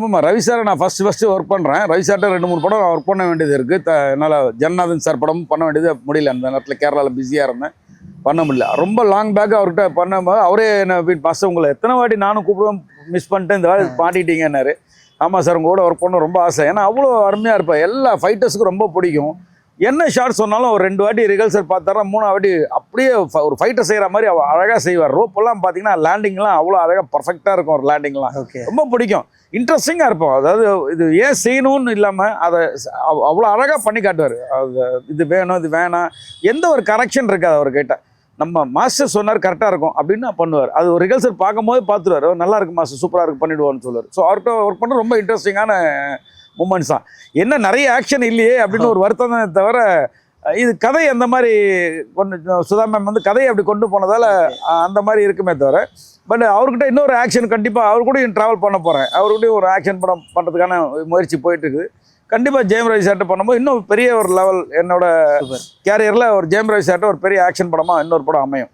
ஆமாம், ரவி சாரை நான் ஃபஸ்ட்டு ஒர்க் பண்ணுறேன். ரவி சார்ட்ட 2-3 படம் ஒர்க் பண்ண வேண்டியது இருக்குது. என்னால் ஜெகநாதன் சார் படமும் பண்ண வேண்டியது முடியல. அந்த நேரத்தில் கேரளாவில் பிஸியாக இருந்தேன், பண்ண முடியல. ரொம்ப லாங் பேக் அவர்கிட்ட பண்ணும்போது அவரே என்ன மாஸ்டர் உங்களை எத்தனை வாட்டி நானும் கூப்பிடுவேன், மிஸ் பண்ணிட்டேன், இந்த வாட்டி மாட்டிட்டீங்கன்னாரு. ஆமாம் சார், உங்கள் கூட ஒர்க் பண்ண ரொம்ப ஆசை. ஏன்னா அவ்வளோ அருமையாக இருப்பேன். எல்லா ஃபைட்டர்ஸுக்கும் ரொம்ப பிடிக்கும். என்ன ஷார்ட் சொன்னாலும் ஒரு 2 வாட்டி ரிகல்சல் பார்த்தாரா, 3 வாட்டி அப்படியே ஒரு ஃபைட்டர் செய்கிற மாதிரி அவர் அழகாக செய்வார். ரோப்பெல்லாம் பார்த்தீங்கன்னா லேண்டிங்லாம் அவ்வளோ அழகாக பர்ஃபெக்டாக இருக்கும். ஒரு லேண்டிங்லாம் ரொம்ப பிடிக்கும். இன்ட்ரெஸ்டிங்காக இருப்போம். அதாவது இது ஏன் செய்யணும்னு இல்லாமல் அதை அவ்வளோ அழகாக பண்ணி காட்டுவார். அது இது வேணும், இது வேணாம், எந்த ஒரு கரெக்ஷன் இருக்காது அவர்கிட்ட. நம்ம மாஸ்டர் சொன்னார் கரெக்டாக இருக்கும் அப்படின்னு பண்ணுவார். அது ஒரு ரிகல்சல் பார்க்கும்போது பார்த்துருவார், நல்லா இருக்கு மாஸ்டர், சூப்பராக இருக்குது, பண்ணிவிடுவான்னு சொல்லுவார். ஸோ அவர்கிட்ட ஒர்க் பண்ண ரொம்ப இன்ட்ரெஸ்டிங்கான மூமெண்ட்ஸ் தான். என்ன நிறைய ஆக்ஷன் இல்லையே அப்படின்னு ஒரு வருத்தம் தான் தவிர, இது கதை அந்த மாதிரி சுதா மேம் வந்து கதையை அப்படி கொண்டு போனதால் அந்த மாதிரி இருக்குமே தவிர, பட் அவர்கிட்ட இன்னொரு ஆக்ஷன் கண்டிப்பாக அவர் கூட ட்ராவல் பண்ண போகிறேன். அவர்கிட்டையும் ஒரு ஆக்ஷன் படம் பண்ணுறதுக்கான முயற்சி போயிட்டுருக்குது. கண்டிப்பாக ஜெயம் ரவி சார்ட்ட பண்ணும்போது இன்னும் பெரிய ஒரு லெவல் என்னோட கேரியரில் ஒரு ஜெயம் ரவி சார்ட்ட ஒரு பெரிய ஆக்ஷன் படமாக இன்னொரு படம் அமையும்.